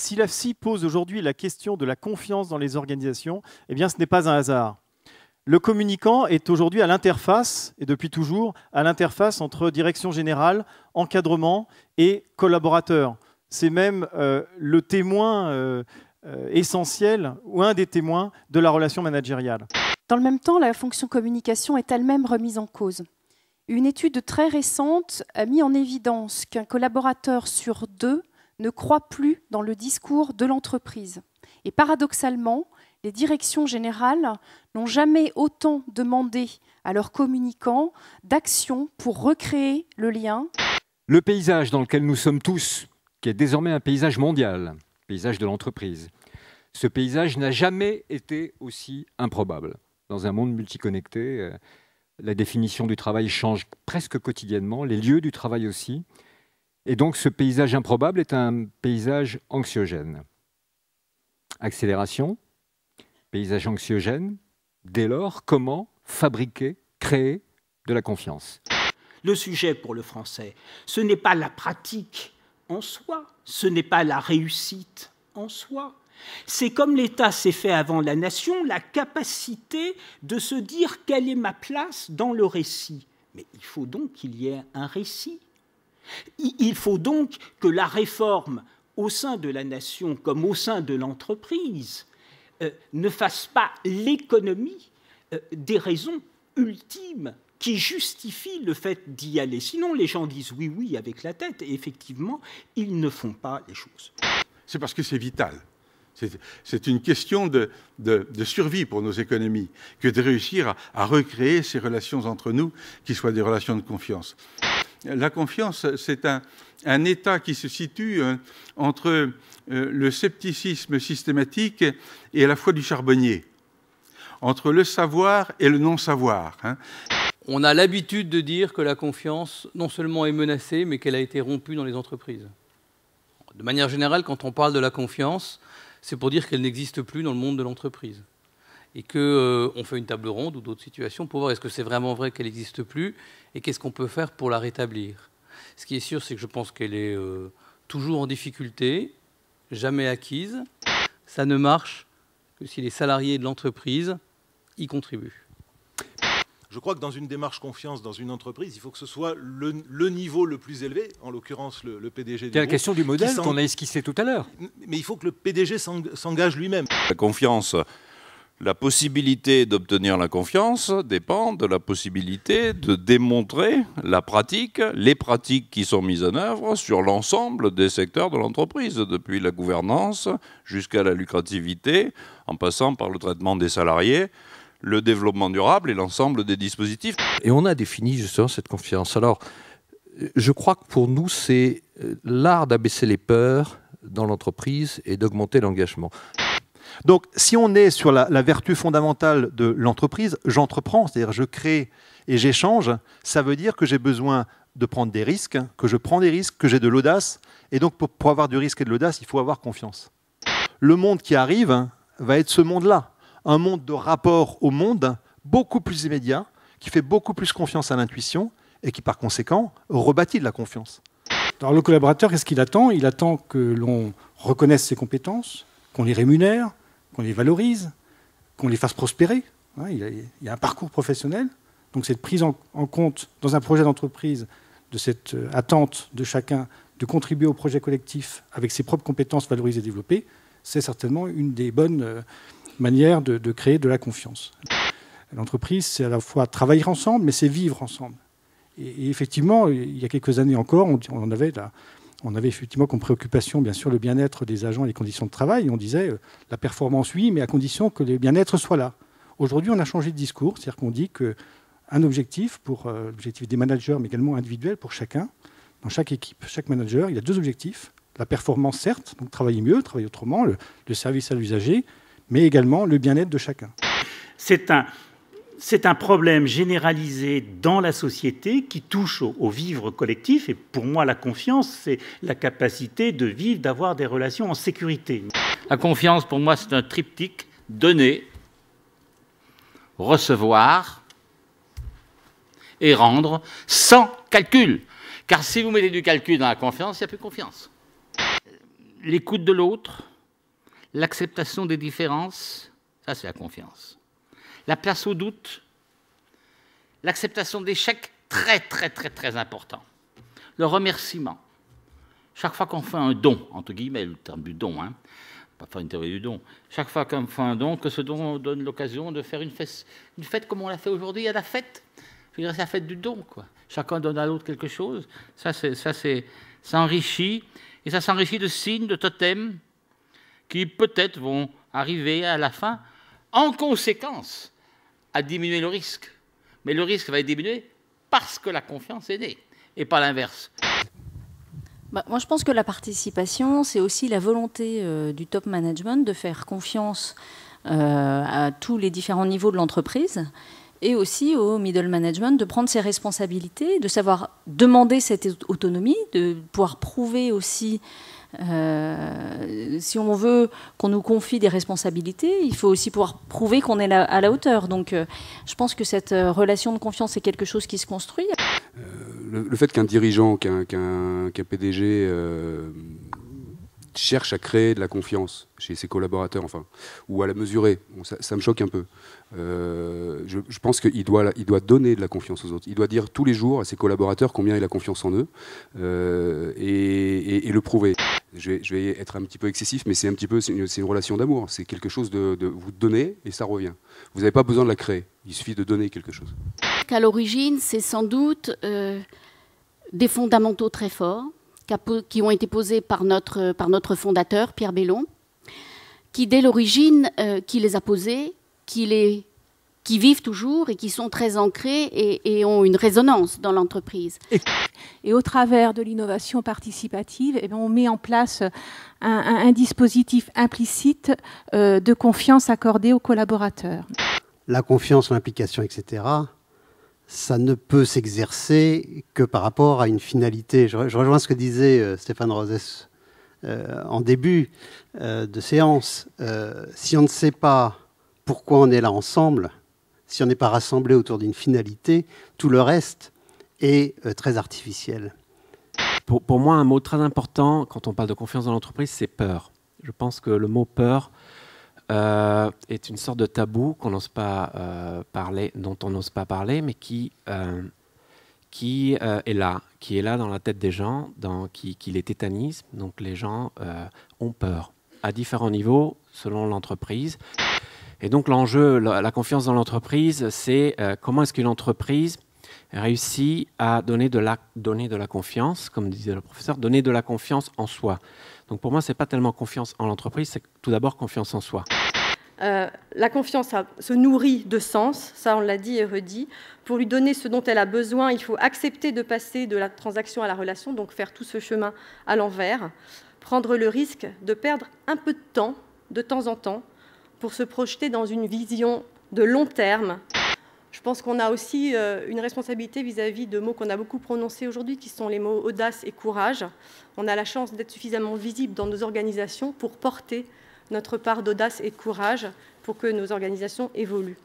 Si l'AFSI pose aujourd'hui la question de la confiance dans les organisations, eh bien, ce n'est pas un hasard. Le communicant est aujourd'hui à l'interface, et depuis toujours, à l'interface entre direction générale, encadrement et collaborateurs. C'est même le témoin essentiel, ou un des témoins de la relation managériale. Dans le même temps, la fonction communication est elle-même remise en cause. Une étude très récente a mis en évidence qu'un collaborateur sur 2 ne croit plus dans le discours de l'entreprise. Et paradoxalement, les directions générales n'ont jamais autant demandé à leurs communicants d'actions pour recréer le lien. Le paysage dans lequel nous sommes tous, qui est désormais un paysage mondial, paysage de l'entreprise, ce paysage n'a jamais été aussi improbable. Dans un monde multiconnecté, la définition du travail change presque quotidiennement, les lieux du travail aussi. Et donc ce paysage improbable est un paysage anxiogène. Accélération, paysage anxiogène. Dès lors, comment fabriquer, créer de la confiance? Le sujet pour le français, ce n'est pas la pratique en soi, ce n'est pas la réussite en soi. C'est comme l'État s'est fait avant la nation, la capacité de se dire quelle est ma place dans le récit. Mais il faut donc qu'il y ait un récit. Il faut donc que la réforme au sein de la nation comme au sein de l'entreprise ne fasse pas l'économie des raisons ultimes qui justifient le fait d'y aller. Sinon, les gens disent oui, oui avec la tête, et effectivement, ils ne font pas les choses. C'est parce que c'est vital. C'est une question de survie pour nos économies que de réussir à recréer ces relations entre nous qui soient des relations de confiance. La confiance, c'est un état qui se situe entre le scepticisme systématique et à la fois du charbonnier, entre le savoir et le non-savoir. On a l'habitude de dire que la confiance, non seulement est menacée, mais qu'elle a été rompue dans les entreprises. De manière générale, quand on parle de la confiance, c'est pour dire qu'elle n'existe plus dans le monde de l'entreprise. Et qu'on fait une table ronde ou d'autres situations pour voir est-ce que c'est vraiment vrai qu'elle n'existe plus et qu'est-ce qu'on peut faire pour la rétablir. Ce qui est sûr, c'est que je pense qu'elle est toujours en difficulté, jamais acquise. Ça ne marche que si les salariés de l'entreprise y contribuent. Je crois que dans une démarche confiance dans une entreprise, il faut que ce soit le niveau le plus élevé, en l'occurrence le PDG du groupe. C'est la question du modèle qu'on a esquissé tout à l'heure. Mais il faut que le PDG s'engage lui-même. La confiance, la possibilité d'obtenir la confiance dépend de la possibilité de démontrer la pratique, les pratiques qui sont mises en œuvre sur l'ensemble des secteurs de l'entreprise, depuis la gouvernance jusqu'à la lucrativité, en passant par le traitement des salariés, le développement durable et l'ensemble des dispositifs. Et on a défini justement cette confiance. Alors, je crois que pour nous, c'est l'art d'abaisser les peurs dans l'entreprise et d'augmenter l'engagement. Donc, si on est sur la vertu fondamentale de l'entreprise, j'entreprends, c'est-à-dire je crée et j'échange, ça veut dire que j'ai besoin de prendre des risques, que je prends des risques, que j'ai de l'audace. Et donc, pour avoir du risque et de l'audace, il faut avoir confiance. Le monde qui arrive va être ce monde-là. Un monde de rapport au monde beaucoup plus immédiat, qui fait beaucoup plus confiance à l'intuition et qui, par conséquent, rebâtit de la confiance. Alors, le collaborateur, qu'est-ce qu'il attend? Il attend que l'on reconnaisse ses compétences, qu'on les rémunère, qu'on les valorise, qu'on les fasse prospérer. Il y a un parcours professionnel. Donc, cette prise en compte dans un projet d'entreprise de cette attente de chacun de contribuer au projet collectif avec ses propres compétences valorisées et développées, c'est certainement une des bonnes manière de créer de la confiance. L'entreprise, c'est à la fois travailler ensemble, mais c'est vivre ensemble. Et effectivement, il y a quelques années encore, on avait effectivement comme préoccupation, bien sûr, le bien-être des agents et les conditions de travail. Et on disait, la performance, oui, mais à condition que le bien-être soit là. Aujourd'hui, on a changé de discours, c'est-à-dire qu'on dit qu'un objectif, pour l'objectif des managers, mais également individuel pour chacun, dans chaque équipe, chaque manager, il y a 2 objectifs. La performance, certes, donc travailler mieux, travailler autrement, le service à l'usager, mais également le bien-être de chacun. C'est un problème généralisé dans la société qui touche au vivre collectif. Et pour moi, la confiance, c'est la capacité de vivre, d'avoir des relations en sécurité. La confiance, pour moi, c'est un triptyque: donner, recevoir et rendre sans calcul. Car si vous mettez du calcul dans la confiance, il n'y a plus de confiance. l'écoute de l'autre, l'acceptation des différences, ça c'est la confiance. La place au doute, l'acceptation d'échecs, très très très très important. Le remerciement. Chaque fois qu'on fait un don, entre guillemets, le terme du don, hein, pas faire une théorie du don, chaque fois qu'on fait un don, que ce don donne l'occasion de faire une fête comme on l'a fait aujourd'hui à la fête. Je veux dire, c'est la fête du don, quoi. Chacun donne à l'autre quelque chose. Ça enrichit, et ça s'enrichit de signes, de totems, qui peut-être vont arriver à la fin, en conséquence, à diminuer le risque. Mais le risque va être diminué parce que la confiance est née, et pas l'inverse. Moi, je pense que la participation, c'est aussi la volonté du top management de faire confiance à tous les différents niveaux de l'entreprise et aussi au middle management de prendre ses responsabilités, de savoir demander cette autonomie, de pouvoir prouver aussi, si on veut qu'on nous confie des responsabilités, il faut aussi pouvoir prouver qu'on est à la hauteur. Donc je pense que cette relation de confiance est quelque chose qui se construit. Le fait qu'un dirigeant, qu'un PDG cherche à créer de la confiance chez ses collaborateurs, enfin, ou à la mesurer, bon, ça me choque un peu. Je pense qu'il doit donner de la confiance aux autres. Il doit dire tous les jours à ses collaborateurs combien il a confiance en eux et le prouver. Je vais être un petit peu excessif, mais c'est une relation d'amour. C'est quelque chose de vous donner et ça revient. Vous n'avez pas besoin de la créer. Il suffit de donner quelque chose. À l'origine, c'est sans doute des fondamentaux très forts qui ont été posés par notre fondateur, Pierre Bellon, qui dès l'origine, qui les a posés, qui vivent toujours et qui sont très ancrés et ont une résonance dans l'entreprise. Et au travers de l'innovation participative, eh bien, on met en place un dispositif implicite de confiance accordée aux collaborateurs. La confiance, l'implication, etc., ça ne peut s'exercer que par rapport à une finalité. Je rejoins ce que disait Stéphane Rosès en début de séance. Si on ne sait pas pourquoi on est là ensemble, si on n'est pas rassemblé autour d'une finalité, tout le reste est très artificiel. Pour moi, un mot très important quand on parle de confiance dans l'entreprise, c'est peur. Je pense que le mot peur est une sorte de tabou qu'on n'ose pas parler, dont on n'ose pas parler, mais qui est là dans la tête des gens, qui les tétanise. Donc les gens ont peur à différents niveaux selon l'entreprise. Et donc l'enjeu, la confiance dans l'entreprise, c'est comment est-ce qu'une entreprise réussit à donner de la confiance, comme disait le professeur, donner de la confiance en soi. Donc pour moi, ce n'est pas tellement confiance en l'entreprise, c'est tout d'abord confiance en soi. La confiance se nourrit de sens, ça on l'a dit et redit. Pour lui donner ce dont elle a besoin, il faut accepter de passer de la transaction à la relation, donc faire tout ce chemin à l'envers, prendre le risque de perdre un peu de temps en temps, pour se projeter dans une vision de long terme. Je pense qu'on a aussi une responsabilité vis-à-vis de mots qu'on a beaucoup prononcés aujourd'hui, qui sont les mots audace et courage. On a la chance d'être suffisamment visible dans nos organisations pour porter notre part d'audace et de courage pour que nos organisations évoluent.